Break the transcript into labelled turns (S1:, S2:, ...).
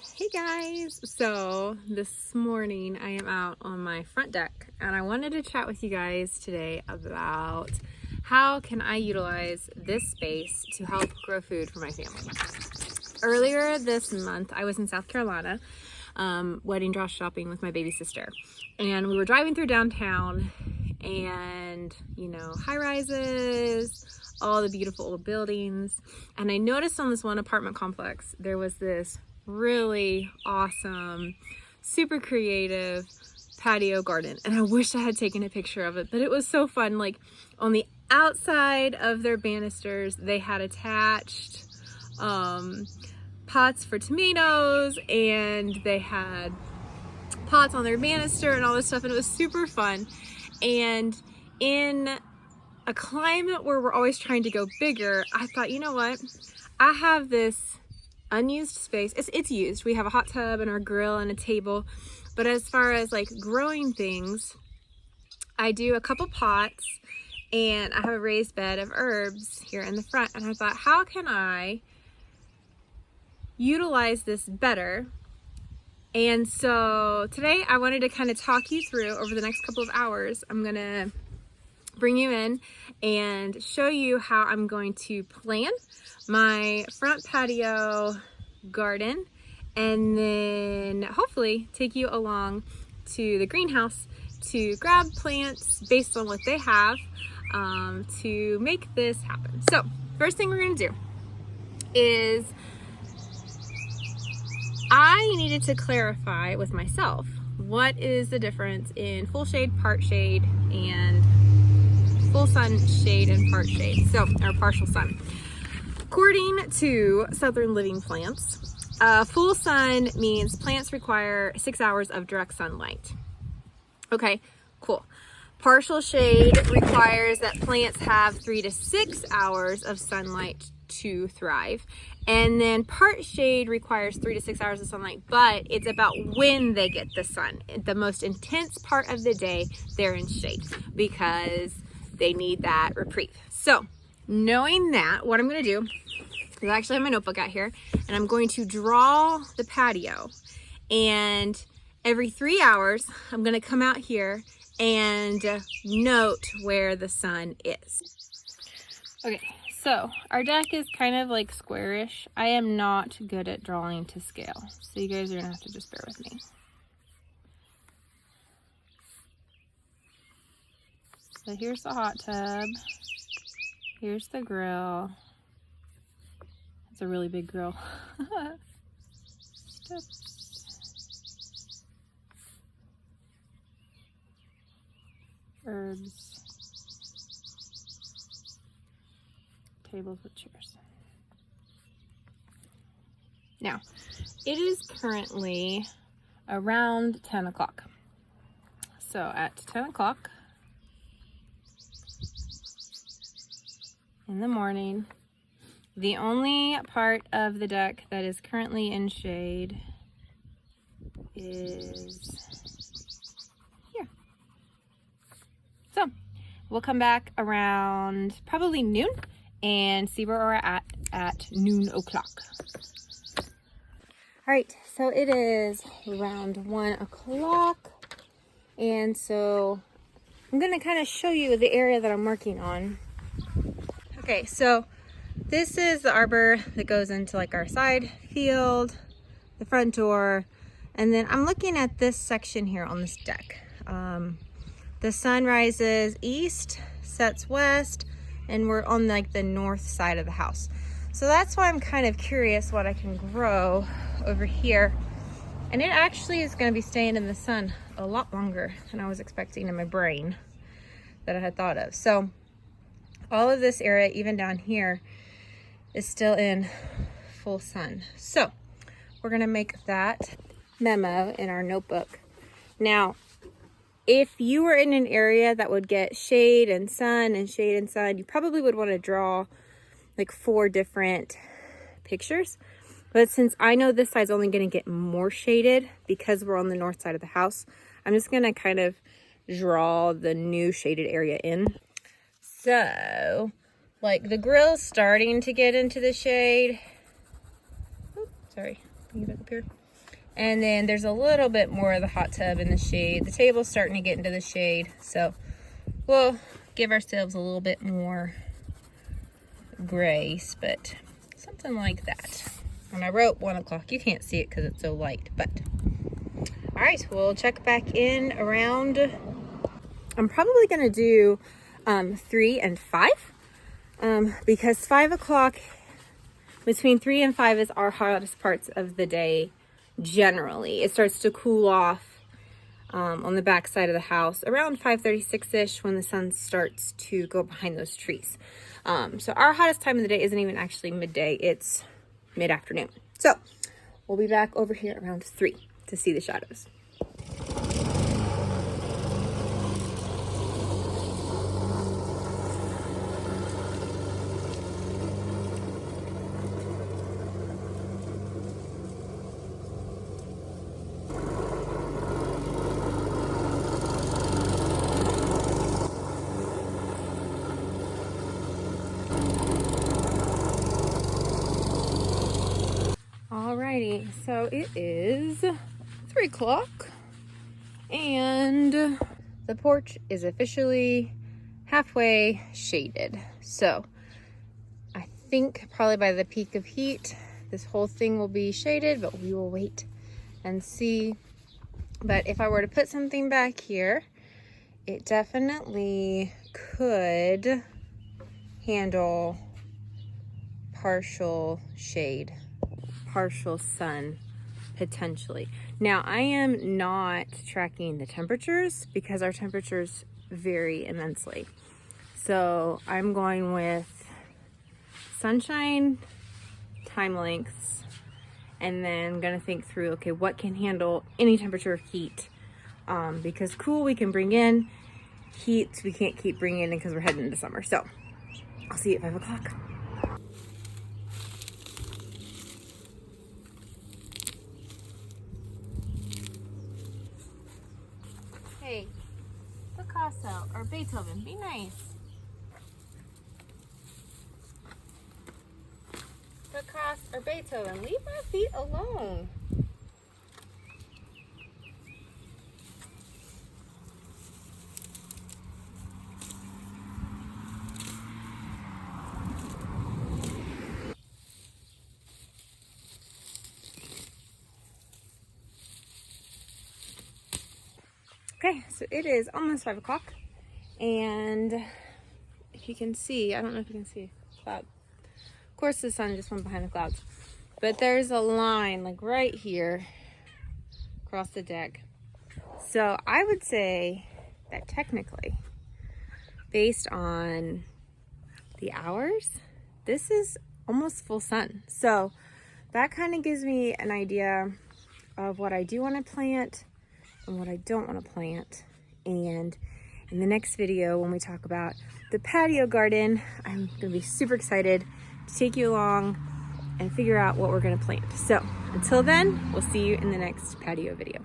S1: Hey guys, so this morning I am out on my front deck and I wanted to chat with you guys today about how can I utilize this space to help grow food for my family. Earlier this month I was in South Carolina wedding dress shopping with my baby sister, and we were driving through downtown and high rises, all the beautiful old buildings, and I noticed on this one apartment complex there was this really awesome, super creative patio garden, and I wish I had taken a picture of it, but it was so fun. Like, on the outside of their banisters they had attached pots for tomatoes, and they had pots on their banister and all this stuff, and it was super fun. And in a climate where we're always trying to go bigger, I thought, you know what, I have this unused space. It's used. We have a hot tub and our grill and a table, but as far as like growing things, I do a couple pots and I have a raised bed of herbs here in the front, and I thought, how can I utilize this better? And so today I wanted to kind of talk you through, over the next couple of hours, I'm gonna bring you in and show you how I'm going to plan my front patio garden, and then hopefully take you along to the greenhouse to grab plants based on what they have to make this happen. So first thing we're going to do is I needed to clarify with myself what is the difference in full shade, part shade, and full sun shade and part shade, or partial sun. According to Southern Living Plants, full sun means plants require 6 hours of direct sunlight. Okay, cool. Partial shade requires that plants have 3 to 6 hours of sunlight to thrive. And then part shade requires 3 to 6 hours of sunlight, but it's about when they get the sun. The most intense part of the day, they're in shade because they need that reprieve. So knowing that, what I'm going to do is I actually have my notebook out here, and I'm going to draw the patio, and every 3 hours I'm going to come out here and note where the sun is. Okay, so our deck is kind of like squarish. I am not good at drawing to scale, so you guys are going to have to just bear with me. So here's the hot tub, here's the grill. It's a really big grill. Steps. Herbs. Tables with chairs. Now, it is currently around 10 o'clock. So at 10 o'clock in the morning, the only part of the deck that is currently in shade is here. So we'll come back around probably noon and see where we're at noon o'clock. All right, so it is around 1 o'clock, and so I'm gonna kind of show you the area that I'm working on. Okay, so this is the arbor that goes into like our side field, the front door, and then I'm looking at this section here on this deck. The sun rises east, sets west, and we're on like the north side of the house. So that's why I'm kind of curious what I can grow over here. And it actually is going to be staying in the sun a lot longer than I was expecting in my brain that I had thought of. So all of this area, even down here, is still in full sun. So we're gonna make that memo in our notebook. Now, if you were in an area that would get shade and sun and shade and sun, you probably would want to draw like 4 different pictures. But since I know this side's only gonna get more shaded because we're on the north side of the house, I'm just gonna kind of draw the new shaded area in. So like the grill's starting to get into the shade. Oops, sorry, can you back up here? And then there's a little bit more of the hot tub in the shade. The table's starting to get into the shade, so we'll give ourselves a little bit more grace, but something like that. And I wrote 1 o'clock. You can't see it because it's so light, but all right, we'll check back in around, I'm probably gonna do 3 and 5 because 5 o'clock, between 3 and 5 is our hottest parts of the day. Generally, it starts to cool off on the back side of the house around 5:36ish when the sun starts to go behind those trees. So our hottest time of the day isn't even actually midday, it's mid-afternoon. So we'll be back over here around 3 to see the shadows. Alrighty, so it is 3 o'clock and the porch is officially halfway shaded. So I think probably by the peak of heat, this whole thing will be shaded, but we will wait and see. But if I were to put something back here, it definitely could handle partial shade, partial sun, potentially. Now, I am not tracking the temperatures because our temperatures vary immensely. So I'm going with sunshine, time lengths, and then I'm gonna think through, okay, what can handle any temperature of heat? Because cool we can bring in, heat we can't keep bringing in because we're heading into summer. So I'll see you at 5 o'clock. Hey, Picasso or Beethoven, be nice. Picasso or Beethoven, leave my feet alone. Okay, so it is almost 5 o'clock, and if you can see, I don't know if you can see a cloud. Of course, the sun just went behind the clouds, but there's a line like right here across the deck. So I would say that technically, based on the hours, this is almost full sun. So that kind of gives me an idea of what I do want to plant and what I don't want to plant. And in the next video, when we talk about the patio garden, I'm going to be super excited to take you along and figure out what we're going to plant. So until then, we'll see you in the next patio video.